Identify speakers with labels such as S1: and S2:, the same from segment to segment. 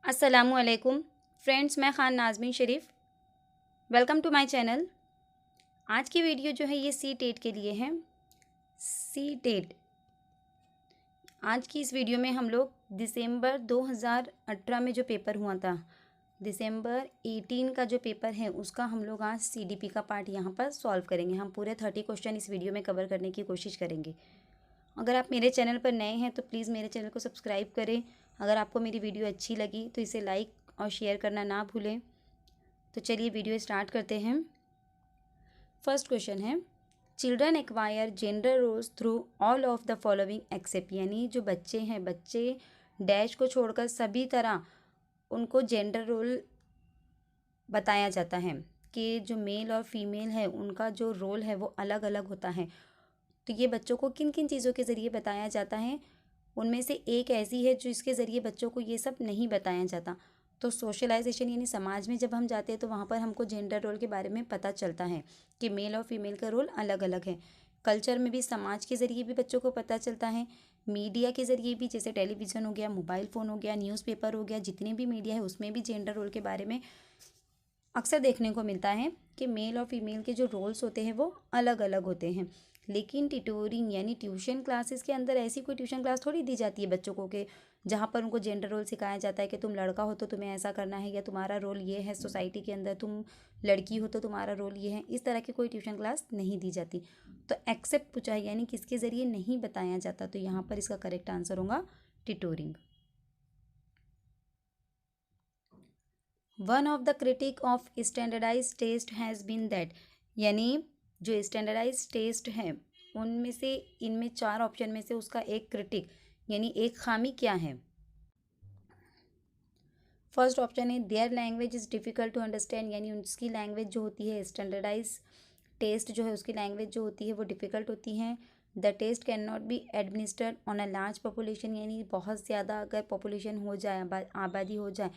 S1: अस्सलामुअलैकुम फ्रेंड्स, मैं Khan Nazmeen Sharif. Welcome to my channel. आज की वीडियो जो है ये सी टेट के लिए है। C TET. आज की इस वीडियो में हम लोग दिसंबर 2018 में जो पेपर हुआ था, दिसंबर 18 का जो पेपर है उसका हम लोग आज सीडीपी का पार्ट यहाँ पर सॉल्व करेंगे। हम पूरे 30 क्वेश्चन इस वीडियो में कवर करने की कोशिश करेंगे। अगर आप मेरे चैनल पर नए हैं तो प्लीज़ मेरे चैनल को सब्सक्राइब करें। अगर आपको मेरी वीडियो अच्छी लगी तो इसे लाइक और शेयर करना ना भूलें। तो चलिए वीडियो स्टार्ट करते हैं। फर्स्ट क्वेश्चन है, children acquire gender roles through all of the following except, यानी जो बच्चे हैं, बच्चे डैश को छोड़कर सभी तरह उनको जेंडर रोल बताया जाता है कि जो मेल और फीमेल है उनका जो रोल है वो अलग अलग होता है। तो ये बच्चों को किन किन चीज़ों के ज़रिए बताया जाता है, उनमें से एक ऐसी है जो इसके ज़रिए बच्चों को ये सब नहीं बताया जाता। तो सोशलाइजेशन यानी समाज में जब हम जाते हैं तो वहाँ पर हमको जेंडर रोल के बारे में पता चलता है कि मेल और फीमेल का रोल अलग अलग है। कल्चर में भी, समाज के ज़रिए भी बच्चों को पता चलता है। मीडिया के ज़रिए भी, जैसे टेलीविज़न हो गया, मोबाइल फ़ोन हो गया, न्यूज़पेपर हो गया, जितने भी मीडिया है उसमें भी जेंडर रोल के बारे में अक्सर देखने को मिलता है कि मेल और फीमेल के जो रोल्स होते हैं वो अलग अलग होते हैं। लेकिन ट्यूटोरिंग यानी ट्यूशन क्लासेस के अंदर ऐसी कोई ट्यूशन क्लास थोड़ी दी जाती है बच्चों को कि जहाँ पर उनको जेंडर रोल सिखाया जाता है कि तुम लड़का हो तो तुम्हें ऐसा करना है, या तुम्हारा रोल ये है सोसाइटी के अंदर, तुम लड़की हो तो तुम्हारा रोल ये है। इस तरह की कोई ट्यूशन क्लास नहीं दी जाती। तो एक्सेप्ट पूछा है यानी किसके ज़रिए नहीं बताया जाता, तो यहाँ पर इसका करेक्ट आंसर होगा tutoring. One of the critic of standardize test has been that, यानी जो स्टैंडर्डाइज टेस्ट है उनमें से, इनमें चार ऑप्शन में से उसका एक क्रिटिक यानी एक खामी क्या है। फर्स्ट ऑप्शन है their language is difficult to understand, यानी उसकी लैंग्वेज जो होती है, स्टैंडर्डाइज टेस्ट जो है उसकी लैंग्वेज जो होती है वो डिफ़िकल्ट होती है। The test can not be administered on a large population, यानी बहुत ज़्यादा अगर पॉपुलेशन हो जाए, आबादी हो जाए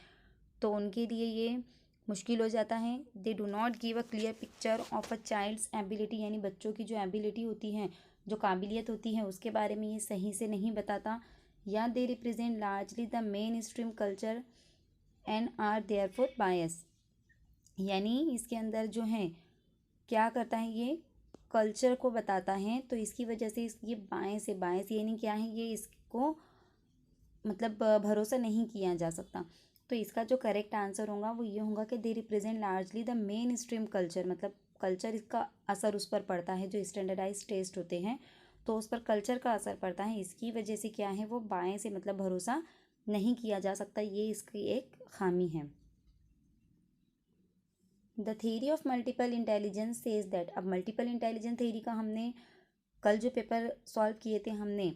S1: तो उनके लिए ये मुश्किल हो जाता है। They do not give a clear picture of a child's ability, यानी बच्चों की जो एबिलिटी होती है, जो काबिलियत होती है उसके बारे में ये सही से नहीं बताता। या they represent largely the mainstream culture and are therefore bias, यानी इसके अंदर जो है क्या करता है, ये कल्चर को बताता है तो इसकी वजह से ये बायस यानी क्या है, ये इसको मतलब भरोसा नहीं किया जा सकता। तो इसका जो करेक्ट आंसर होगा वो ये होगा कि दे represent largely the mainstream culture, मतलब कल्चर इसका असर उस पर पड़ता है। जो स्टैंडर्डाइज टेस्ट होते हैं तो उस पर कल्चर का असर पड़ता है, इसकी वजह से क्या है वो बाएं से मतलब भरोसा नहीं किया जा सकता, ये इसकी एक खामी है। The theory of multiple intelligence says that, अब मल्टीपल इंटेलिजेंस थ्योरी का हमने कल जो पेपर सॉल्व किए थे हमने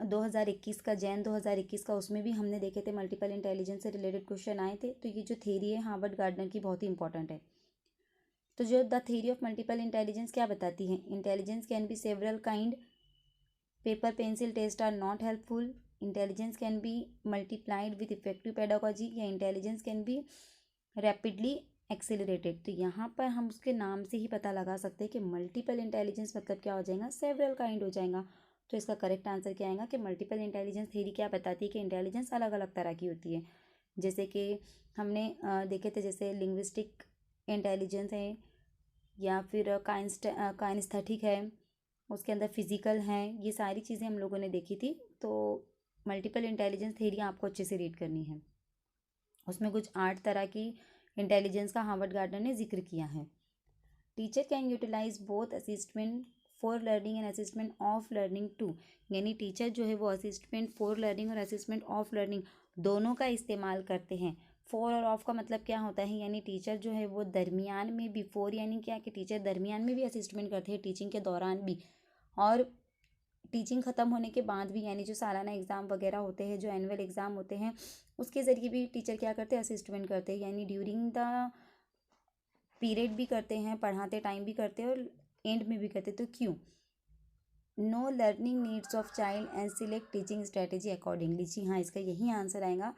S1: 2021 का, जैन 2021 का, उसमें भी हमने देखे थे मल्टीपल इंटेलिजेंस से रिलेटेड क्वेश्चन आए थे। तो ये जो थ्योरी है हार्वर्ड गार्डनर की बहुत ही इंपॉर्टेंट है। तो जो the theory of multiple intelligence क्या बताती है, intelligence can be several kind, paper pencil test are not helpful, intelligence can be multiplied with effective pedagogy, या intelligence can be rapidly accelerated. तो यहाँ पर हम उसके नाम से ही पता लगा सकते हैं कि मल्टीपल इंटेलिजेंस मतलब क्या हो जाएगा, सेवरल काइंड हो जाएगा। तो इसका करेक्ट आंसर क्या आएगा कि मल्टीपल इंटेलिजेंस थ्योरी क्या बताती है कि इंटेलिजेंस अलग अलग तरह की होती है। जैसे कि हमने देखे थे, जैसे लिंग्विस्टिक इंटेलिजेंस है, या फिर काइनेस्थेटिक है, उसके अंदर फिजिकल हैं, ये सारी चीज़ें हम लोगों ने देखी थी। तो मल्टीपल इंटेलिजेंस थ्योरी आपको अच्छे से रीड करनी है। उसमें कुछ 8 तरह की इंटेलिजेंस का हार्वर्ड गार्डनर ने जिक्र किया है। Teacher can utilise both assessment for learning and assessment of learning too, यानी टीचर जो है वो असिस्टमेंट फॉर लर्निंग और असिस्टमेंट ऑफ लर्निंग दोनों का इस्तेमाल करते हैं। फॉर और ऑफ का मतलब क्या होता है, यानी टीचर जो है वो दरमियान में, बिफोर यानी क्या कि टीचर दरमियान में भी असिस्टमेंट करते हैं, टीचिंग के दौरान भी, और टीचिंग ख़त्म होने के बाद भी, यानी जो सालाना एग्ज़ाम वगैरह होते हैं, जो एनुअल एग्ज़ाम होते हैं, उसके ज़रिए भी टीचर क्या करते हैं, असिस्टमेंट करते हैं, यानी ड्यूरिंग द पीरियड भी करते हैं, पढ़ाते टाइम भी करते हैं, और एंड में भी करते हैं। तो क्यों? Know learning needs of child and select teaching strategy accordingly, जी हाँ, इसका यही आंसर आएगा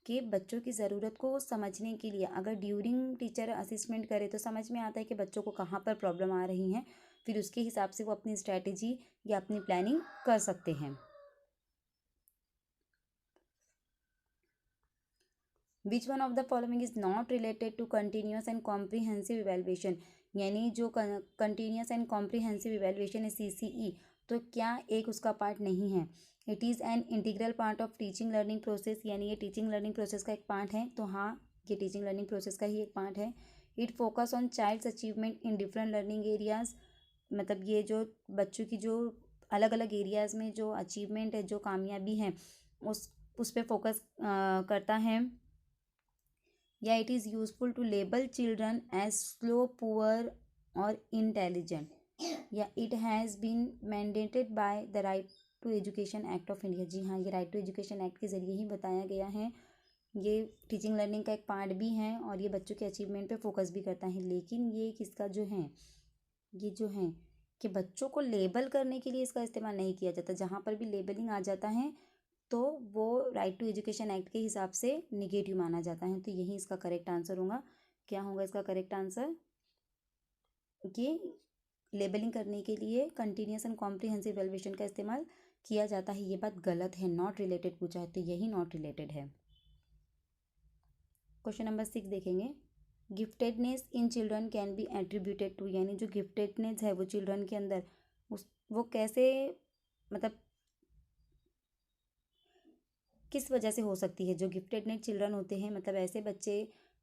S1: कि बच्चों की ज़रूरत को समझने के लिए अगर ड्यूरिंग टीचर असिस्मेंट करे तो समझ में आता है कि बच्चों को कहाँ पर प्रॉब्लम आ रही हैं, फिर उसके हिसाब से वो अपनी स्ट्रैटेजी या अपनी प्लानिंग कर सकते हैं। Which one of the following is not related to continuous and comprehensive evaluation, यानी जो कंटिन्यूस एंड कॉम्प्रीहेंसिव इवेल्युएशन है CCE, तो क्या एक उसका पार्ट नहीं है। It is an integral part of teaching learning process, यानी ये टीचिंग लर्निंग प्रोसेस का एक पार्ट है। तो हाँ, ये टीचिंग लर्निंग प्रोसेस का ही एक पार्ट है। It focus on child's achievement in different learning areas, मतलब ये जो बच्चों की जो अलग अलग एरियाज़ में जो अचीवमेंट है, जो कामयाबी है, उस पर फोकस करता है। या it is useful to label children as slow, poor और इंटेलिजेंट, या it has been mandated by the right to education act of India. जी हाँ, ये राइट टू एजुकेशन एक्ट के ज़रिए ही बताया गया है। ये टीचिंग लर्निंग का एक पार्ट भी है और ये बच्चों के अचीवमेंट पे फोकस भी करता है। लेकिन ये किसका जो है, ये जो है कि बच्चों को लेबल करने के लिए इसका इस्तेमाल नहीं किया जाता। जहाँ पर भी लेबलिंग आ जाता है तो वो राइट टू एजुकेशन एक्ट के हिसाब से निगेटिव माना जाता है। तो यही इसका करेक्ट आंसर होगा। क्या होगा इसका करेक्ट आंसर, कि लेबलिंग करने के लिए कंटिन्यूस एंड कॉम्प्रिहेंसिव इवैल्यूएशन का इस्तेमाल किया जाता है। ये बात गलत है, नॉट रिलेटेड पूछा है तो यही नॉट रिलेटेड है। क्वेश्चन नंबर 6 देखेंगे। Giftedness in children can be attributed to, यानी जो गिफ्टेडनेस है वो चिल्ड्रन के अंदर वो कैसे, मतलब किस वजह से हो सकती है। जो गिफ्टेडनेस चिल्ड्रन होते हैं, मतलब ऐसे बच्चे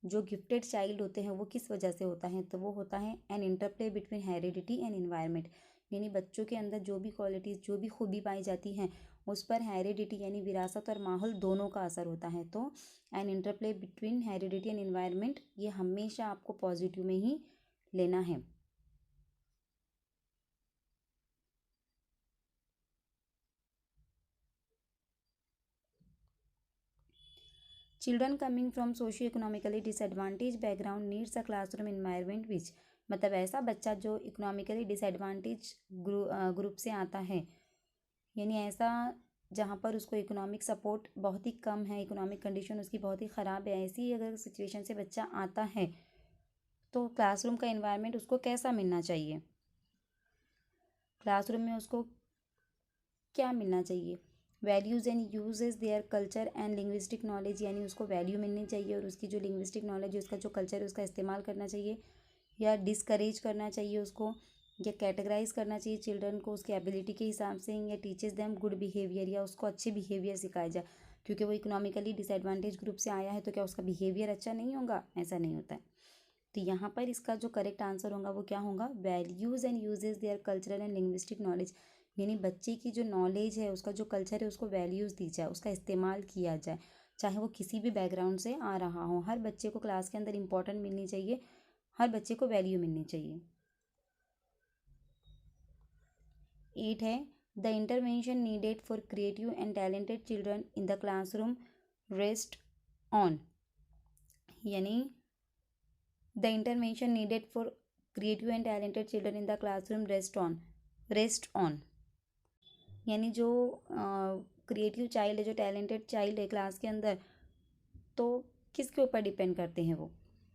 S1: जो गिफ्टेड चाइल्ड होते हैं, वो किस वजह से होता है, तो वो होता है an interplay between heredity and environment, यानी बच्चों के अंदर जो भी क्वालिटीज़, जो भी खूबी पाई जाती हैं, उस पर हेरिडिटी यानी विरासत और माहौल दोनों का असर होता है। तो an interplay between heredity and environment, ये हमेशा आपको पॉजिटिव में ही लेना है। Children coming from socio economically disadvantage background needs a classroom environment which, मतलब ऐसा बच्चा जो इकोनॉमिकली डिसएडवांटेज ग्रुप से आता है, यानी ऐसा जहाँ पर उसको इकोनॉमिक सपोर्ट बहुत ही कम है, इकोनॉमिक कंडीशन उसकी बहुत ही ख़राब है, ऐसी अगर सिचुएशन से बच्चा आता है तो क्लासरूम का इन्वायरमेंट उसको कैसा मिलना चाहिए, क्लासरूम में उसको क्या मिलना चाहिए। Values and uses their culture and linguistic knowledge, यानी उसको वैल्यू मिलनी चाहिए और उसकी जो लिंग्विस्टिक नॉलेज है, उसका जो कल्चर है, उसका इस्तेमाल करना चाहिए, या डिस्करेज करना चाहिए उसको, या कैटेगराइज करना चाहिए चिल्ड्रन को उसकी एबिलिटी के हिसाब से, या टीचेस देम गुड बिहेवियर, या उसको अच्छे बिहेवियर सिखाया जाए। क्योंकि वो इकोनॉमिकली डिसएडवांटेज ग्रुप से आया है तो क्या उसका बिहेवियर अच्छा नहीं होगा, ऐसा नहीं होता है। तो यहाँ पर इसका जो करेक्ट आंसर होगा वो क्या होगा, values and uses their cultural and linguistic knowledge, यानी बच्चे की जो नॉलेज है, उसका जो कल्चर है, उसको वैल्यूज़ दी जाए, उसका इस्तेमाल किया जाए, चाहे वो किसी भी बैकग्राउंड से आ रहा हो। हर बच्चे को क्लास के अंदर इंपॉर्टेंट मिलनी चाहिए, हर बच्चे को वैल्यू मिलनी चाहिए। 8 है, the intervention needed for creative and talented children in the classroom rest on, यानी the intervention needed for creative and talented children in the classroom rest on, यानी जो क्रिएटिव चाइल्ड है, जो टैलेंटेड चाइल्ड है class के अंदर, तो किसके ऊपर डिपेंड करते हैं वो,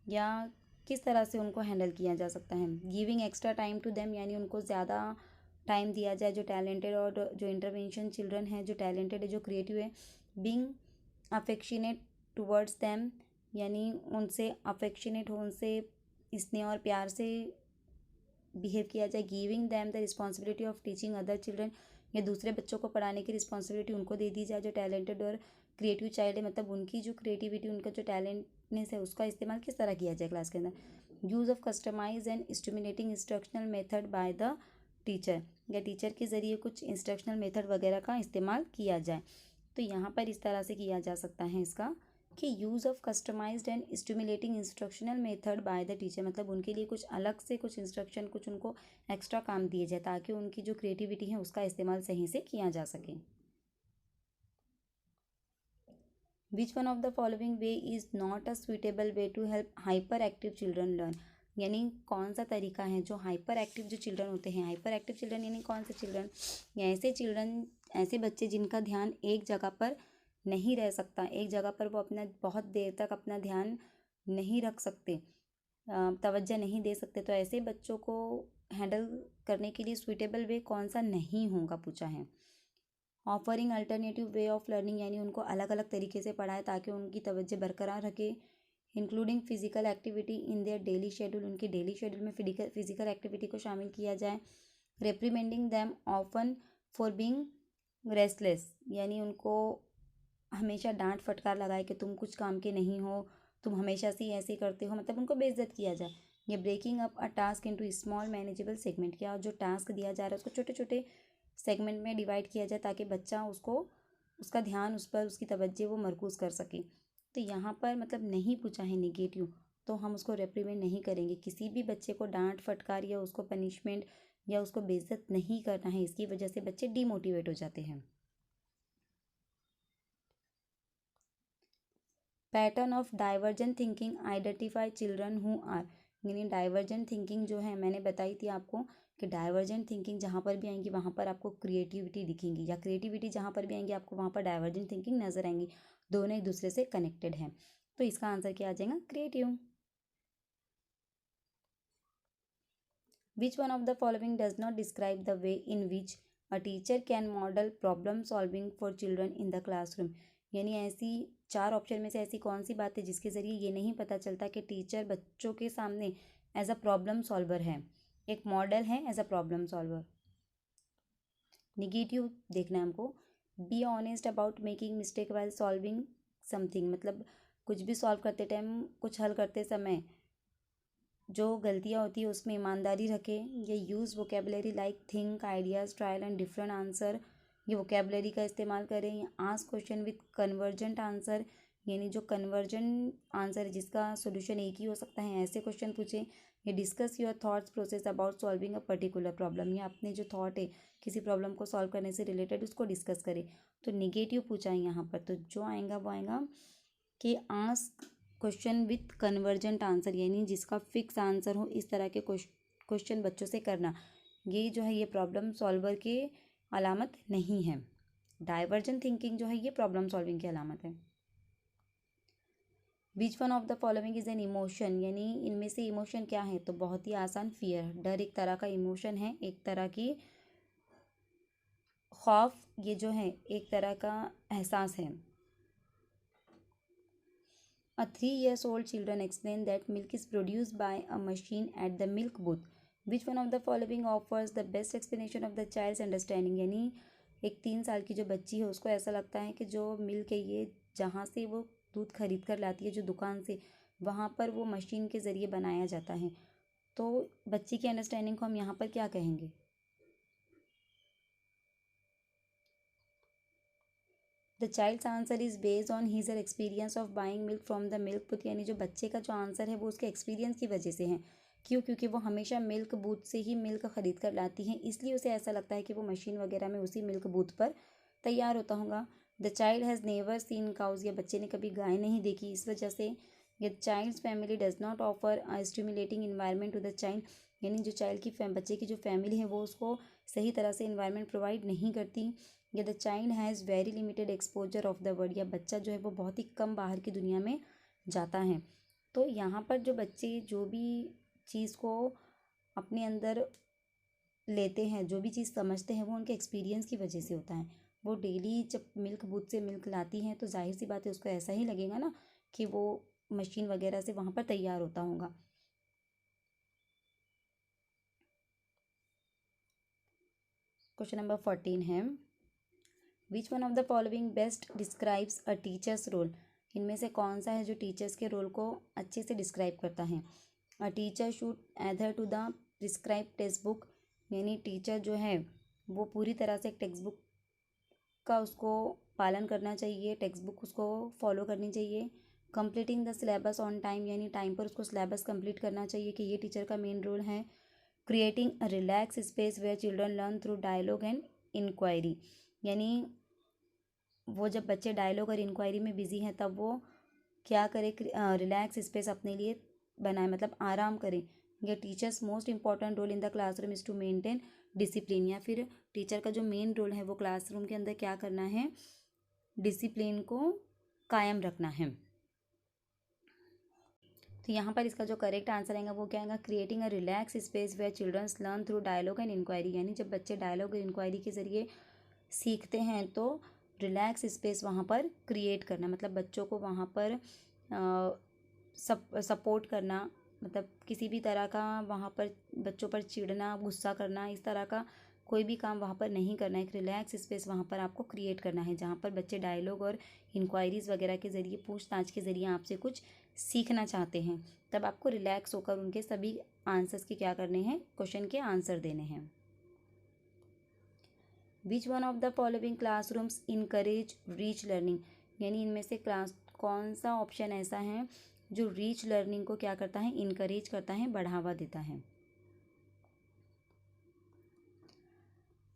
S1: या किस तरह से उनको हैंडल किया जा सकता है। Giving extra time to them, यानी उनको ज़्यादा टाइम दिया जाए, जो टैलेंटेड और जो इंटरवेंशन चिल्ड्रन है, जो टैलेंटेड है, जो क्रिएटिव है। बीइंग अफेक्शनेट टुवर्ड्स देम, यानी उनसे अफेक्शनेट हो, उनसे स्नेह और प्यार से बिहेव किया जाए। Giving them the responsibility of teaching other children, या दूसरे बच्चों को पढ़ाने की रिस्पॉन्सिबिलिटी उनको दे दी जाए, जो टैलेंटेड और क्रिएटिव चाइल्ड है, मतलब उनकी जो क्रिएटिविटी, उनका जो टैलेंटनेस है, उसका इस्तेमाल किस तरह किया जाए क्लास के अंदर। Use of customize and stimulating instructional method by the teacher, या टीचर के ज़रिए कुछ इंस्ट्रक्शनल मेथड वगैरह का इस्तेमाल किया जाए। तो यहाँ पर इस तरह से किया जा सकता है इसका, कि use of customized and stimulating instructional method by the teacher, मतलब उनके लिए कुछ अलग से कुछ इंस्ट्रक्शन, कुछ उनको एक्स्ट्रा काम दिए जाए ताकि उनकी जो क्रिएटिविटी है उसका इस्तेमाल सही से किया जा सके। Which one of the following way is not a suitable way to help hyper active children learn, यानी कौन सा तरीका है जो हाइपर एक्टिव जो चिल्ड्रन होते हैं, हाइपर एक्टिव चिल्ड्रन यानी कौन से चिल्ड्रन, या ऐसे चिल्ड्रन, ऐसे बच्चे जिनका ध्यान एक जगह पर नहीं रह सकता, एक जगह पर वो अपना बहुत देर तक अपना ध्यान नहीं रख सकते, तवज्जो नहीं दे सकते, तो ऐसे बच्चों को हैंडल करने के लिए सुइटेबल वे कौन सा नहीं होगा पूछा है। Offering alternative way of learning, यानी उनको अलग अलग तरीके से पढ़ाए ताकि उनकी तवज्जो बरकरार रखे। Including physical activity in their daily schedule, उनके डेली शेड्यूल में फिजिकल एक्टिविटी को शामिल किया जाए। Reprimanding them often for being restless, यानी उनको हमेशा डांट फटकार लगाए कि तुम कुछ काम के नहीं हो, तुम हमेशा से ऐसे करते हो, मतलब उनको बेइज्जत किया जाए। ये breaking up a task into small manageable segment, क्या जो टास्क दिया जा रहा है उसको छोटे छोटे सेगमेंट में डिवाइड किया जाए ताकि बच्चा उसको उसका ध्यान उस पर, उसकी तवज्जो वो मरकूज़ कर सके। तो यहाँ पर मतलब नहीं पूछा है नेगेटिव, तो हम उसको रेप्रीमेंड नहीं करेंगे। किसी भी बच्चे को डांट फटकार या उसको पनिशमेंट या उसको बेइज्जत नहीं करना है, इसकी वजह से बच्चे डीमोटिवेट हो जाते हैं। Pattern of divergent thinking identify children who are, यानी डाइवर्जेंट थिंकिंग जो है मैंने बताई थी आपको कि डाइवर्जेंट थिंकिंग जहाँ पर भी आएंगी वहाँ पर आपको क्रिएटिविटी दिखेंगी, या क्रिएटिविटी जहाँ पर भी आएंगी आपको वहाँ पर डाइवर्जेंट थिंकिंग नजर आएंगी। दोनों एक दूसरे से कनेक्टेड हैं, तो इसका आंसर क्या आ जाएगा? Creative. Which one of the following does not describe the way in which a teacher can model problem solving for children in the classroom, यानी ऐसी चार ऑप्शन में से ऐसी कौन सी बात है जिसके ज़रिए ये नहीं पता चलता कि टीचर बच्चों के सामने एज अ प्रॉब्लम सॉल्वर है, एक मॉडल है as a problem solver. Negative देखना है हमको। Be honest about making mistake while solving something, मतलब कुछ भी सॉल्व करते टाइम, कुछ हल करते समय जो गलतियाँ होती है उसमें ईमानदारी रखें। ये use vocabulary like think, ideas, trial and different answer, ये वोकेबलरी का इस्तेमाल करें। या ask question with convergent answer, यानी जो कन्वर्जेंट आंसर है जिसका सोल्यूशन एक ही हो सकता है, ऐसे क्वेश्चन पूछें। ये discuss your thoughts process about solving a particular problem, या अपने जो थॉट है किसी प्रॉब्लम को सॉल्व करने से रिलेटेड उसको डिस्कस करें। तो निगेटिव पूछा है यहाँ पर, तो जो आएगा वो आएगा कि ask question with convergent answer, यानी जिसका फिक्स आंसर हो, इस तरह के क्वेश्चन बच्चों से करना। ये जो है ये प्रॉब्लम सॉल्वर की अलामत नहीं है। डाइवर्जेंट थिंकिंग जो है ये प्रॉब्लम सॉल्विंग की अलामत है। Which one of the following is an emotion, यानी इनमें से इमोशन क्या है? तो बहुत ही आसान, फियर, डर एक तरह का इमोशन है, एक तरह की खौफ, ये जो है एक तरह का एहसास है। A 3 years old children explain that milk is produced by a machine at the milk booth. Which one of the following offers the best explanation of the child's understanding, यानी एक 3 साल की जो बच्ची है उसको ऐसा लगता है कि जो मिल्क है ये जहाँ से वो दूध खरीद कर लाती है जो दुकान से, वहाँ पर वो मशीन के ज़रिए बनाया जाता है। तो बच्ची की अंडरस्टैंडिंग को हम यहाँ पर क्या कहेंगे? The child's answer is based on his experience of buying milk from the milk booth, यानी जो बच्चे का जो आंसर है वो उसके एक्सपीरियंस की वजह से है। क्यों? क्योंकि वो हमेशा मिल्क बूथ से ही मिल्क खरीद कर लाती हैं, इसलिए उसे ऐसा लगता है कि वो मशीन वगैरह में उसी मिल्क बूथ पर तैयार होता होगा। The child has never seen cows, या बच्चे ने कभी गाय नहीं देखी, इस वजह से। य child's family does not offer a stimulating environment to the child, यानी जो चाइल्ड की बच्चे की जो फैमिली है वो उसको सही तरह से इन्वायरमेंट प्रोवाइड नहीं करती। या the child has very limited exposure of the world, या बच्चा जो है वो बहुत ही कम बाहर की दुनिया में जाता है। तो यहाँ पर जो बच्चे जो भी चीज़ को अपने अंदर लेते हैं, जो भी चीज़ समझते हैं, वो उनके एक्सपीरियंस की वजह से होता है। वो डेली जब मिल्क बूथ से मिल्क लाती हैं तो जाहिर सी बात है उसको ऐसा ही लगेगा ना कि वो मशीन वगैरह से वहाँ पर तैयार होता होगा। क्वेश्चन नंबर 14 है, which one of the following best describes a teacher's role, इनमें से कौन सा है जो टीचर्स के रोल को अच्छे से डिस्क्राइब करता है? A teacher should adhere to the prescribe textbook, यानी टीचर जो है वो पूरी तरह से एक टेक्स्ट बुक का उसको पालन करना चाहिए, टेक्स्ट बुक उसको फॉलो करनी चाहिए। Completing the syllabus on time, यानी टाइम पर उसको सिलेबस कंप्लीट करना चाहिए कि ये टीचर का मेन रोल है। Creating a relax space where children learn through dialogue and inquiry, यानी वो जब बच्चे डायलॉग और इंक्वायरी में बिजी हैं तब वो क्या करें? रिलैक्स स्पेस अपने लिए बनाए, मतलब आराम करें। या teacher's most important role in the classroom is to maintain discipline, या फिर टीचर का जो मेन रोल है वो क्लासरूम के अंदर क्या करना है? डिसिप्लिन को कायम रखना है। तो यहाँ पर इसका जो करेक्ट आंसर आएगा वो क्या आएगा? Creating a relax space where childrens learn through dialogue and inquiry, यानी जब बच्चे डायलॉग और इंक्वायरी के जरिए सीखते हैं तो रिलैक्स स्पेस वहाँ पर क्रिएट करना, मतलब बच्चों को वहाँ पर सपोर्ट करना, मतलब किसी भी तरह का वहाँ पर बच्चों पर चिढ़ना, गुस्सा करना, इस तरह का कोई भी काम वहाँ पर नहीं करना है। एक रिलैक्स स्पेस वहाँ पर आपको क्रिएट करना है जहाँ पर बच्चे डायलॉग और इंक्वायरीज़ वगैरह के ज़रिए, पूछताछ के ज़रिए आपसे कुछ सीखना चाहते हैं। तब आपको रिलैक्स होकर उनके सभी आंसर्स के क्या करने हैं, क्वेश्चन के आंसर देने हैं। Which one of the following classrooms encourage reach learning, यानी इनमें से क्लास कौन सा ऑप्शन ऐसा है जो रीच लर्निंग को क्या करता है, इनकरेज करता है, बढ़ावा देता है।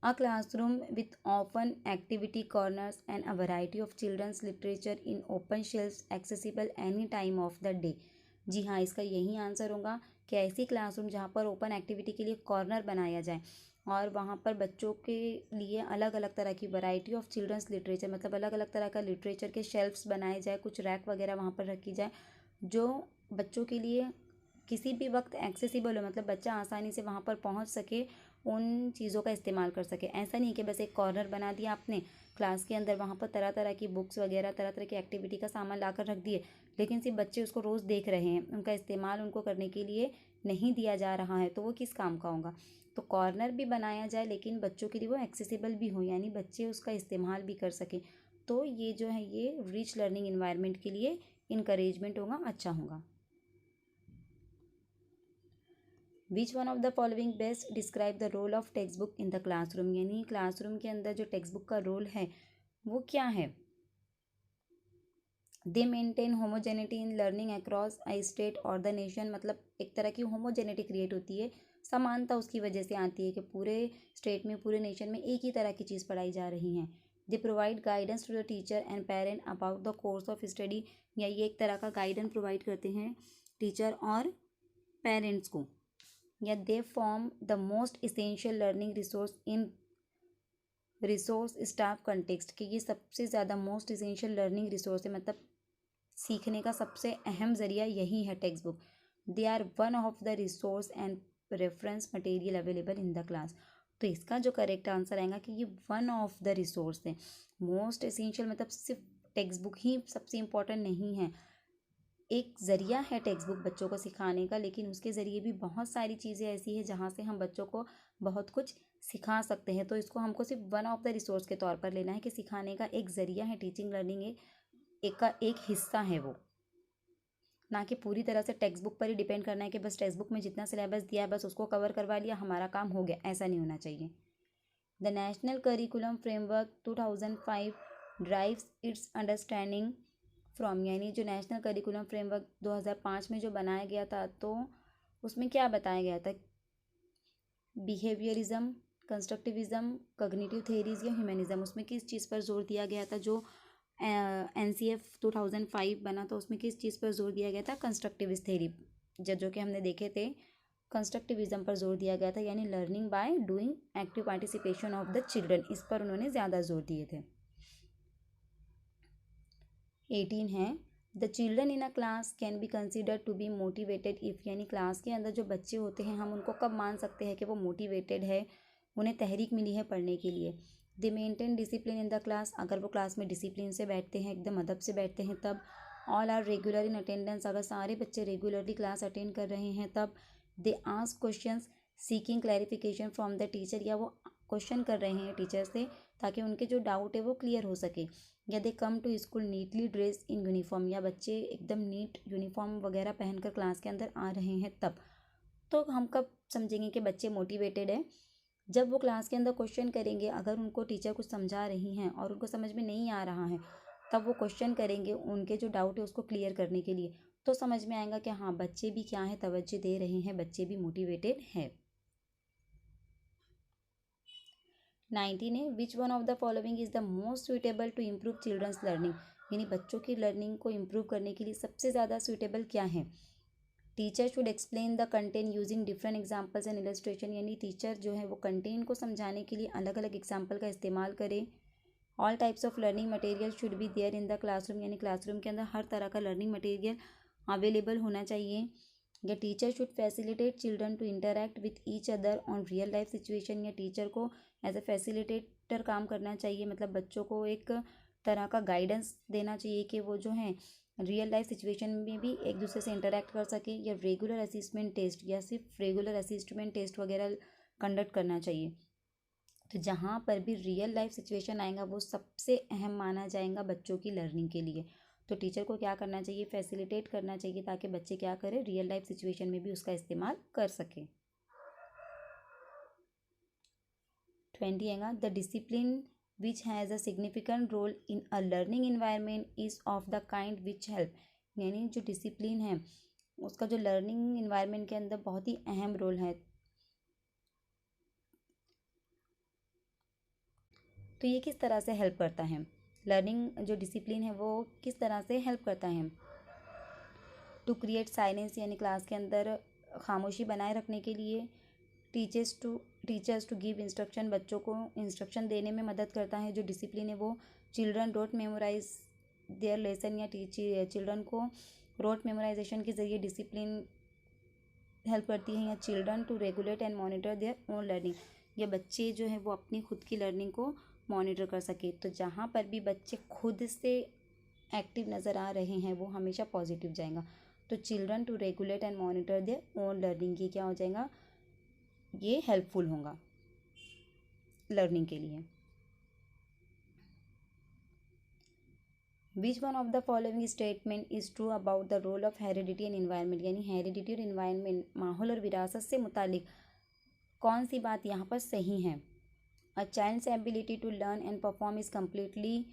S1: A classroom with open activity corners and a variety of children's literature in open shelves accessible any time of the day। जी हाँ, इसका यही आंसर होगा कि ऐसी क्लासरूम जहाँ पर ओपन एक्टिविटी के लिए कॉर्नर बनाया जाए और वहाँ पर बच्चों के लिए अलग अलग तरह की वैरायटी ऑफ चिल्ड्रंस लिटरेचर, मतलब अलग अलग तरह का लिटरेचर के शेल्फ्स बनाए जाए, कुछ रैक वगैरह वहाँ पर रखी जाए जो बच्चों के लिए किसी भी वक्त एक्सेसिबल हो, मतलब बच्चा आसानी से वहाँ पर पहुँच सके, उन चीज़ों का इस्तेमाल कर सके। ऐसा नहीं कि बस एक कॉर्नर बना दिया आपने क्लास के अंदर, वहाँ पर तरह तरह की बुक्स वगैरह, तरह तरह की एक्टिविटी का सामान ला कर रख दिए, लेकिन सिर्फ बच्चे उसको रोज़ देख रहे हैं, उनका इस्तेमाल उनको करने के लिए नहीं दिया जा रहा है, तो वो किस काम का होगा। तो कॉर्नर भी बनाया जाए लेकिन बच्चों के लिए वो एक्सेसिबल भी हो, यानी बच्चे उसका इस्तेमाल भी कर सकें। तो ये जो है ये रिच लर्निंग इन्वायरमेंट के लिए इनकरेजमेंट होगा, अच्छा होगा। Which one of the following best describe the role of text book in the classroom, यानी क्लासरूम के अंदर जो टेक्स्ट बुक का रोल है वो क्या है। दे maintain homogeneity in learning across I state और द नेशन, मतलब एक तरह की होमोजेनिटी क्रिएट होती है, समानता उसकी वजह से आती है कि पूरे स्टेट में, पूरे नेशन में एक ही तरह की चीज़ पढ़ाई जा रही हैं। They provide guidance to the teacher and parent about the course of study, या ये एक तरह का गाइडेंस प्रोवाइड करते हैं टीचर और पेरेंट्स को। या they form the most essential learning resource in resource staff context, कि ये सबसे ज़्यादा मोस्ट इसेंशियल लर्निंग रिसोर्स है, मतलब सीखने का सबसे अहम ज़रिया यही है text book. They are one of the resource and reference material available in the class. तो इसका जो करेक्ट आंसर आएगा कि ये वन ऑफ द रिसोर्स है। मोस्ट इसेंशियल मतलब सिर्फ टेक्स्ट बुक ही सबसे इम्पोर्टेंट नहीं है, एक ज़रिया है टेक्स्ट बुक बच्चों को सिखाने का, लेकिन उसके ज़रिए भी बहुत सारी चीज़ें ऐसी हैं जहाँ से हम बच्चों को बहुत कुछ सिखा सकते हैं। तो इसको हमको सिर्फ वन ऑफ द रिसोर्स के तौर पर लेना है कि सिखाने का एक ज़रिया है, टीचिंग लर्निंग एक का एक हिस्सा है वो, ना कि पूरी तरह से टेक्स्ट बुक पर ही डिपेंड करना है कि बस टेक्स्ट बुक में जितना सिलेबस दिया है बस उसको कवर करवा लिया, हमारा काम हो गया, ऐसा नहीं होना चाहिए। The national curriculum framework 2005 drives it's understanding from, यानी जो नेशनल करिकुलम फ्रेमवर्क 2005 में जो बनाया गया था, तो उसमें क्या बताया गया था, बिहेवियरिज्म, कंस्ट्रक्टिविज्म, कॉग्निटिव थेरीज या ह्यूमनिज्म, उसमें किस चीज़ पर जोर दिया गया था। जो NCF 2005 बना तो उसमें किस चीज़ पर जोर दिया गया था, कंस्ट्रक्टिविस्ट थेरी, जो कि हमने देखे थे, कंस्ट्रक्टिविज्म पर जोर दिया गया था, यानी learning by doing, active participation of the children, इस पर उन्होंने ज़्यादा जोर दिए थे। 18 है the children in a class can be consider to be motivated if, यानी क्लास के अंदर जो बच्चे होते हैं हम उनको कब मान सकते हैं कि वो मोटिवेटेड है, उन्हें तहरीक मिली है पढ़ने के लिए। दे maintain discipline in the class, अगर वो क्लास में डिसिप्लिन से बैठते हैं, एकदम अदब से बैठते हैं तब। All are regular in attendance, अगर सारे बच्चे रेगुलरली क्लास अटेंड कर रहे हैं तब। They ask questions seeking clarification from the teacher, या वो क्वेश्चन कर रहे हैं टीचर से ताकि उनके जो डाउट है वो क्लियर हो सके। या they come to school neatly dress in uniform, या बच्चे एकदम नीट यूनिफॉर्म वगैरह पहनकर क्लास के अंदर आ रहे हैं तब। तो हम कब समझेंगे कि बच्चे मोटिवेटेड है, जब वो क्लास के अंदर क्वेश्चन करेंगे, अगर उनको टीचर कुछ समझा रही हैं और उनको समझ में नहीं आ रहा है तब वो क्वेश्चन करेंगे उनके जो डाउट है उसको क्लियर करने के लिए, तो समझ में आएगा कि हाँ बच्चे भी क्या है, तवज्जो दे रहे हैं, बच्चे भी मोटिवेटेड है। 19 है which one of the following is the most suitable to improve children's learning, यानी बच्चों की लर्निंग को इम्प्रूव करने के लिए सबसे ज़्यादा सुटेबल क्या है। Teacher should explain the content using different examples and illustration, यानी टीचर जो है वो कंटेंट को समझाने के लिए अलग अलग एग्जाम्पल का इस्तेमाल करे। All types of learning material should be there in the classroom, यानी क्लासरूम के अंदर हर तरह का लर्निंग मटेरियल अवेलेबल होना चाहिए। या teacher should facilitate children to interact with each other on real life situation, या टीचर को एज ए फैसिलिटेट मेंटर काम करना चाहिए, मतलब बच्चों को एक तरह का गाइडेंस देना चाहिए कि वो जो है रियल लाइफ सिचुएशन में भी एक दूसरे से इंटरेक्ट कर सके, या रेगुलर असेसमेंट टेस्ट या सिर्फ रेगुलर असेसमेंट टेस्ट वगैरह कंडक्ट करना चाहिए। तो जहाँ पर भी रियल लाइफ सिचुएशन आएगा वो सबसे अहम माना जाएगा बच्चों की लर्निंग के लिए। तो टीचर को क्या करना चाहिए, फैसिलिटेट करना चाहिए ताकि बच्चे क्या करें, रियल लाइफ सिचुएशन में भी उसका इस्तेमाल कर सकें। 20 आएगा, the discipline which has a significant role in a learning environment is of the kind which help, यानी जो डिसिप्लिन है उसका जो लर्निंग इन्वायरमेंट के अंदर बहुत ही अहम रोल है। तो ये किस तरह से हेल्प करता है, लर्निंग जो डिसिप्लिन है वो किस तरह से हेल्प करता है। टू क्रिएट साइलेंस, यानी क्लास के अंदर खामोशी बनाए रखने के लिए। टीचर्स टू गिव इंस्ट्रक्शन, बच्चों को इंस्ट्रक्शन देने में मदद करता है जो डिसिप्लिन है वो। Children don't memorize their lesson, या चिल्ड्रन को रोट मेमोराइजेशन के ज़रिए डिसिप्लिन हेल्प करती है। या children to regulate and monitor their own learning, या बच्चे जो है वो अपनी खुद की लर्निंग को मॉनिटर कर सके। तो जहाँ पर भी बच्चे खुद से एक्टिव नज़र आ रहे हैं वो हमेशा पॉजिटिव जाएगा। तो children to regulate and monitor their own learning, ये क्या हो जाएगा, ये हेल्पफुल होगा लर्निंग के लिए। Which one of the following statement is true about the role of heredity and environment, यानी हेरिडिटी और इन्वायरमेंट, माहौल और विरासत से मुतालिक कौन सी बात यहाँ पर सही है। A child's ability to learn and perform is completely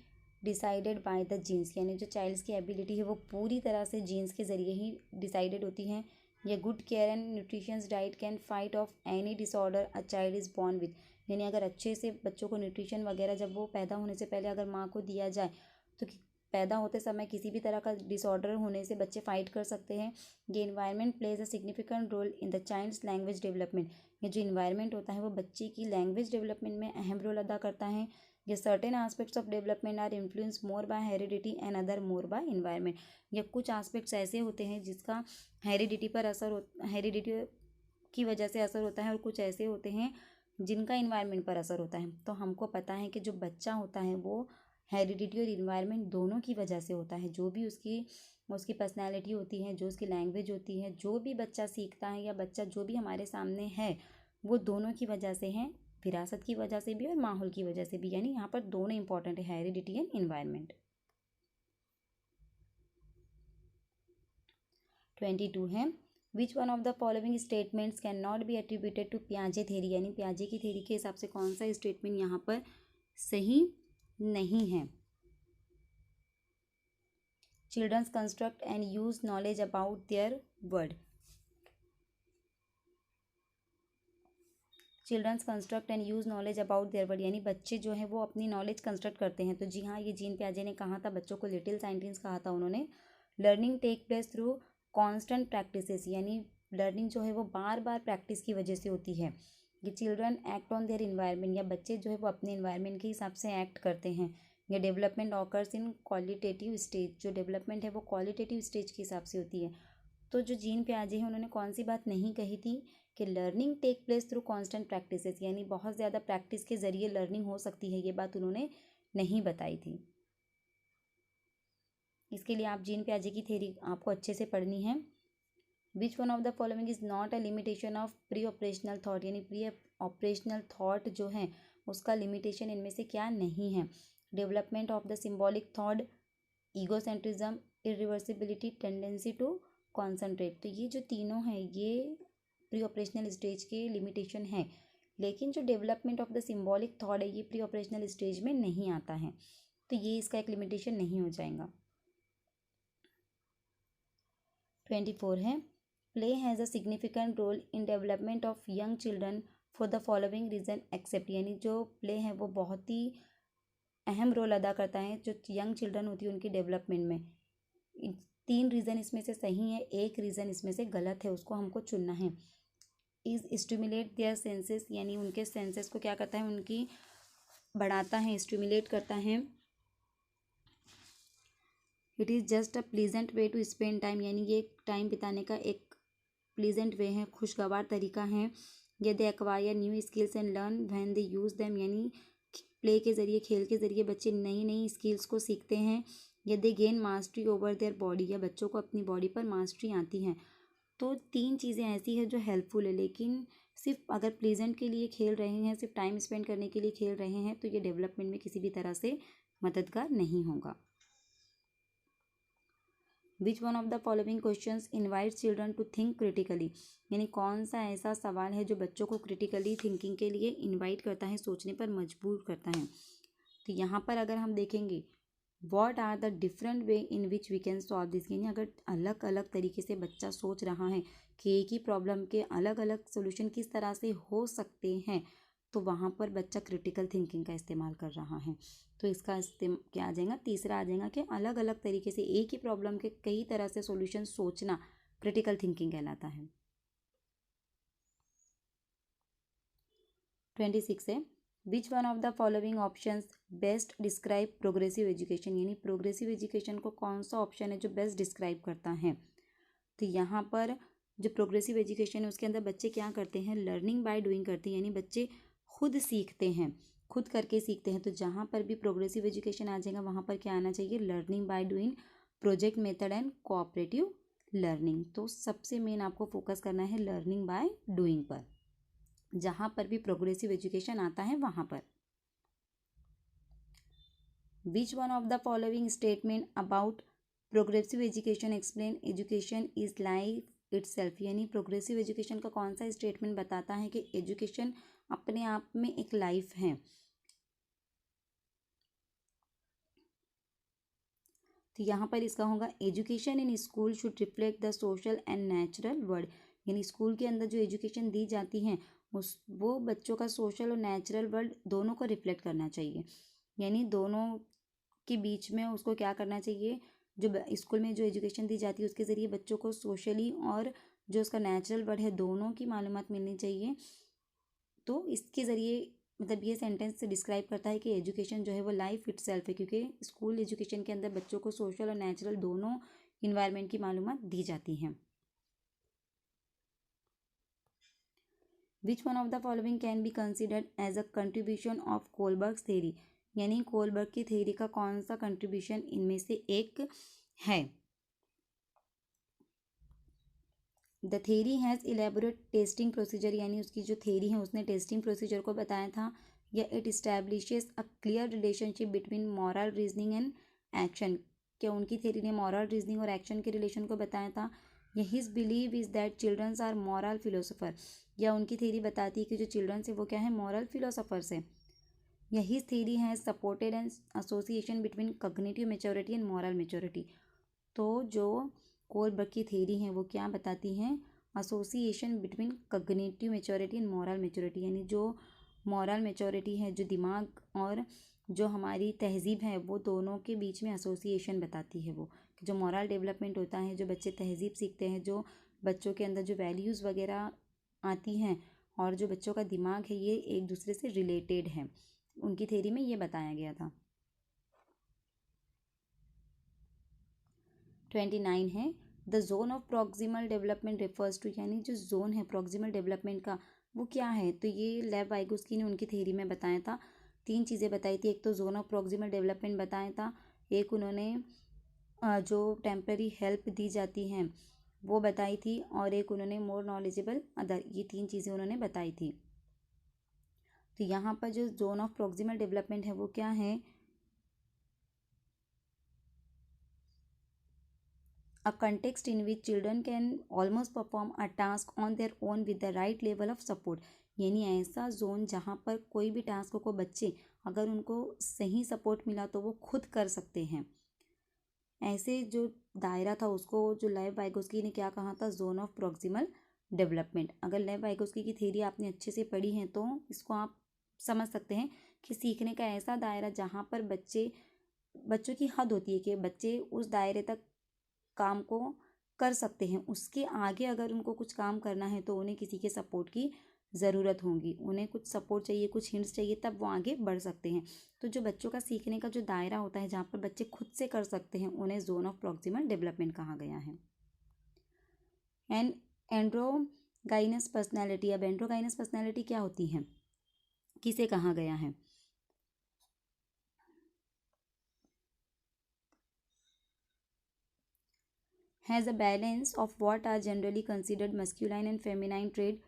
S1: decided by the genes, यानी जो चाइल्ड्स की एबिलिटी है वो पूरी तरह से जीन्स के ज़रिए ही डिसाइडेड होती है। या good care and nutritions diet can fight of any disorder a child is born with, यानी अगर अच्छे से बच्चों को न्यूट्रिशन वगैरह जब वो पैदा होने से पहले अगर माँ को दिया जाए तो पैदा होते समय किसी भी तरह का डिसऑर्डर होने से बच्चे फाइट कर सकते हैं। ये environment plays a significant role in the child's language development, ये जो इन्वायरमेंट होता है वो बच्चे की लैंग्वेज डेवलपमेंट में अहम रोल अदा करता है। ये certain aspects of development are influence more by heredity and other more by environment, या कुछ आस्पेक्ट्स ऐसे होते हैं जिसका हेरिडिटी पर हेरिडिटी की वजह से असर होता है, और कुछ ऐसे होते हैं जिनका इन्वायरमेंट पर असर होता है। तो हमको पता है कि जो बच्चा होता है वो हेरिडिटी और इन्वायरमेंट दोनों की वजह से होता है। जो भी उसकी पर्सनैलिटी होती है, जो उसकी लैंग्वेज होती है, जो भी बच्चा सीखता है या बच्चा जो भी हमारे सामने है वो दोनों की वजह से है, विरासत की वजह से भी और माहौल की वजह से भी, यानी यहाँ पर दोनों इंपॉर्टेंट है, हेरिडिटी एंड इन्वायरमेंट। 22 है, which one of the following statements can not be attributed to पियाजे थेरी, यानी पियाजे की थेरी के हिसाब से कौन सा स्टेटमेंट यहाँ पर सही नहीं है। Childrens construct and use knowledge about their world, childrens construct and use knowledge about their world, यानी बच्चे जो है वो अपनी नॉलेज कंस्ट्रक्ट करते हैं। तो जी हाँ, ये जीन पियाजे ने कहा था, बच्चों को लिटिल साइंटिस्ट कहा था उन्होंने। Learning take place through constant practices, यानी लर्निंग जो है वो बार बार प्रैक्टिस की वजह से होती है। ये children act on their environment, या बच्चे जो है वो अपने इन्वायरमेंट के हिसाब से एक्ट करते हैं। या development occurs in qualitative stage, जो डेवलपमेंट है वो क्वालिटेटिव स्टेज के हिसाब से होती है। तो जो जीन पियाजे हैं उन्होंने कौन सी बात नहीं कही थी कि learning take place through constant practices, यानी बहुत ज़्यादा प्रैक्टिस के ज़रिए लर्निंग हो सकती है, ये बात उन्होंने नहीं बताई थी। इसके लिए आप जीन पियाजे की थ्योरी आपको अच्छे से पढ़नी है। Which one of the following is not a limitation of pre operational thought, यानी प्री ऑपरेशनल थाट जो है उसका लिमिटेशन इनमें से क्या नहीं है। Development of the symbolic thought, egocentrism, irreversibility, tendency to concentrate, तो ये जो तीनों हैं ये प्री ऑपरेशनल स्टेज के लिमिटेशन है। लेकिन जो development of the symbolic thought है ये प्री ऑपरेशनल स्टेज में नहीं आता है, तो ये इसका एक लिमिटेशन नहीं हो जाएगा। 24 है, play has a significant role in development of young children for the following reason except, यानी जो प्ले है वो बहुत ही अहम रोल अदा करता है जो यंग चिल्ड्रन होती है उनकी डेवलपमेंट में। 3 रीज़न इसमें से सही है, एक रीज़न इसमें से गलत है, उसको हमको चुनना है। इज स्टिमुलेट देयर सेंसेस, यानी उनके सेंसेस को क्या करता है, उनकी बढ़ाता है, स्टिमुलेट करता है। It is just a pleasant way to spend time, यानी ये टाइम बिताने का एक प्लीजेंट वे है, खुशगवार तरीका है। ये they acquire new skills and learn when they use them, यानी प्ले के ज़रिए, खेल के ज़रिए बच्चे नई नई स्किल्स को सीखते हैं, या दे gain mastery over their body, या बच्चों को अपनी बॉडी पर मास्टरी आती हैं। तो 3 चीज़ें ऐसी हैं जो हेल्पफुल है, लेकिन सिर्फ अगर प्लेजेंट के लिए खेल रहे हैं, सिर्फ टाइम स्पेंड करने के लिए खेल रहे हैं, तो ये डेवलपमेंट में किसी भी तरह से मददगार नहीं होगा। Which one of the following questions invite children to think critically, यानी कौन सा ऐसा सवाल है जो बच्चों को क्रिटिकली थिंकिंग के लिए इनवाइट करता है, सोचने पर मजबूर करता है। तो यहाँ पर अगर हम देखेंगे what are the different way in which we can solve this, यानी अगर अलग अलग तरीके से बच्चा सोच रहा है कि एक ही प्रॉब्लम के अलग अलग सोल्यूशन किस तरह से हो सकते हैं, तो वहाँ पर बच्चा क्रिटिकल थिंकिंग का इस्तेमाल कर रहा है। तो इसका क्या आ जाएगा, तीसरा आ जाएगा कि अलग अलग तरीके से एक ही प्रॉब्लम के कई तरह से सोल्यूशन सोचना क्रिटिकल थिंकिंग कहलाता है। 26 है which one of the following options best describe progressive education, यानी प्रोग्रेसिव एजुकेशन को कौन सा ऑप्शन है जो बेस्ट डिस्क्राइब करता है। तो यहाँ पर जो प्रोग्रेसिव एजुकेशन है उसके अंदर बच्चे क्या करते हैं, लर्निंग बाय डूइंग करते हैं, यानी बच्चे खुद सीखते हैं, खुद करके सीखते हैं। तो जहाँ पर भी प्रोग्रेसिव एजुकेशन आ जाएगा वहाँ पर क्या आना चाहिए, learning by doing, project method and cooperative learning. तो सबसे मेन आपको फोकस करना है लर्निंग बाय डूइंग पर, जहाँ पर भी प्रोग्रेसिव एजुकेशन आता है वहाँ पर। विच one of the following statement about progressive education explain education is life itself, यानी प्रोग्रेसिव एजुकेशन का कौन सा स्टेटमेंट बताता है कि एजुकेशन अपने आप में एक लाइफ है। तो यहाँ पर इसका होगा education in school should reflect the social and natural world, यानी स्कूल के अंदर जो एजुकेशन दी जाती है वो बच्चों का सोशल और नेचुरल वर्ल्ड दोनों को रिफ्लेक्ट करना चाहिए, यानी दोनों के बीच में उसको क्या करना चाहिए, जो स्कूल में जो एजुकेशन दी जाती है उसके ज़रिए बच्चों को सोशली और जो उसका नेचुरल वर्ल्ड है दोनों की मालूमात मिलनी चाहिए। तो इसके ज़रिए मतलब ये सेंटेंस डिस्क्राइब करता है कि एजुकेशन जो है वो लाइफ इटसेल्फ है, क्योंकि स्कूल एजुकेशन के अंदर बच्चों को सोशल और नेचुरल दोनों इन्वायरमेंट की मालूमात दी जाती हैं। Which one of the following can be considered as a contribution of Kohlberg's theory, यानी कोलबर्ग की थ्योरी का कौन सा कंट्रीब्यूशन इनमें से एक है। The theory has elaborate testing procedure, यानी उसकी जो थ्योरी है उसने टेस्टिंग प्रोसीजर को बताया था। या it establishes a clear relationship between moral reasoning and action, क्या उनकी थ्योरी ने मॉरल रीजनिंग और एक्शन के रिलेशन को बताया था। या his believe is that childrens are moral philosopher, या उनकी थ्योरी बताती है कि जो चिल्ड्रंस है वो क्या है, मॉरल फिलोसोफर्स है। या his theory has supported an association between cognitive maturity and moral maturity, तो जो कोलबर्ग की थ्योरी है वो क्या बताती हैं, association between cognitive maturity and moral maturity, यानी जो मॉरल मैच्योरिटी है, जो दिमाग और जो हमारी तहजीब है वो दोनों के बीच में एसोसिएशन बताती है। वो जो मॉरल डेवलपमेंट होता है, जो बच्चे तहजीब सीखते हैं, जो बच्चों के अंदर जो वैल्यूज़ वगैरह आती हैं और जो बच्चों का दिमाग है ये एक दूसरे से रिलेटेड है, उनकी थ्योरी में ये बताया गया था। 29 है the zone of proximal development refers to, यानी जो जोन है प्रॉक्सिमल डेवलपमेंट का वो क्या है, तो ये लेव वाइगोस्की ने उनकी थ्योरी में बताया था। 3 चीज़ें बताई थी, एक तो जोन ऑफ प्रॉक्सिमल डेवलपमेंट बताया था, एक उन्होंने जो टेम्पररी हेल्प दी जाती हैं वो बताई थी, और एक उन्होंने मोर नॉलेजेबल अदर, ये 3 चीज़ें उन्होंने बताई थी। तो यहाँ पर जो जोन ऑफ प्रॉक्सिमल डेवलपमेंट है वो क्या है, a context in which children can almost perform a task on their own with the right level of support, यानी ऐसा जोन जहाँ पर कोई भी टास्क को बच्चे अगर उनको सही सपोर्ट मिला तो वो खुद कर सकते हैं। ऐसे जो दायरा था उसको जो लेव वाइगोस्की ने क्या कहा था, जोन ऑफ प्रॉक्सिमल डेवलपमेंट। अगर लेव वाइगोस्की की थ्योरी आपने अच्छे से पढ़ी है तो इसको आप समझ सकते हैं कि सीखने का ऐसा दायरा जहाँ पर बच्चों की हद होती है कि बच्चे उस दायरे तक काम को कर सकते हैं, उसके आगे अगर उनको कुछ काम करना है तो उन्हें किसी के सपोर्ट की ज़रूरत होगी, उन्हें कुछ सपोर्ट चाहिए, कुछ हिंट्स चाहिए, तब वो आगे बढ़ सकते हैं। तो जो बच्चों का सीखने का जो दायरा होता है जहाँ पर बच्चे खुद से कर सकते हैं उन्हें जोन ऑफ प्रॉक्सिमल डेवलपमेंट कहा गया है। एंड एंड्रोगाइनस पर्सनैलिटी, अब एंड्रोगाइनस पर्सनैलिटी क्या होती है, किसे कहा गया है, has a balance of what are generally considered masculine and feminine trait,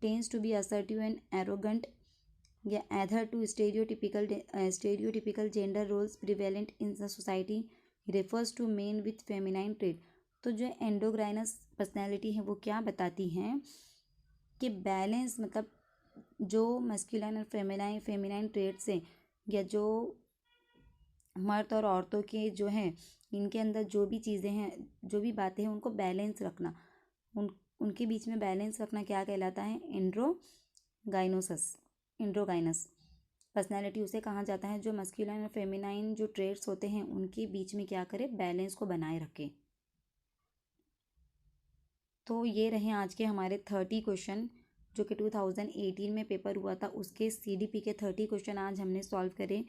S1: tends to be assertive and arrogant, या either to stereotypical gender roles prevalent in the society, refers to men with feminine trait. तो जो एंडोग्राइनस personality है वो क्या बताती हैं कि balance मतलब जो मस्कुलाइन और फेमिनाइन ट्रेड से, या जो मर्द और औरतों के जो हैं इनके अंदर जो भी चीज़ें हैं, जो भी बातें हैं, उनको बैलेंस रखना, उनके बीच में बैलेंस रखना क्या कहलाता है? एंड्रोगाइनस पर्सनैलिटी उसे कहा जाता है जो मस्कुलाइन और फेमिनाइन जो ट्रेड्स होते हैं उनके बीच में क्या करे? बैलेंस को बनाए रखे। तो ये रहे आज के हमारे 30 क्वेश्चन जो कि 2018 में पेपर हुआ था, उसके CDP के 30 क्वेश्चन आज हमने सॉल्व करे।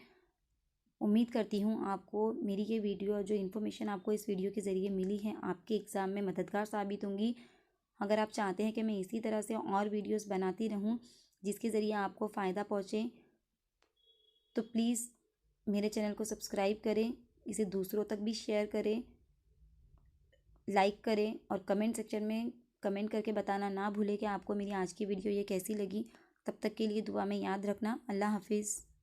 S1: उम्मीद करती हूँ आपको मेरी ये वीडियो, जो इन्फॉर्मेशन आपको इस वीडियो के ज़रिए मिली है, आपके एग्ज़ाम में मददगार साबित होंगी। अगर आप चाहते हैं कि मैं इसी तरह से और वीडियोस बनाती रहूँ जिसके ज़रिए आपको फ़ायदा पहुँचे, तो प्लीज़ मेरे चैनल को सब्सक्राइब करें, इसे दूसरों तक भी शेयर करें, लाइक करें और कमेंट सेक्शन में कमेंट करके बताना ना भूलें कि आपको मेरी आज की वीडियो ये कैसी लगी। तब तक के लिए दुआ में याद रखना। अल्लाह हाफिज़।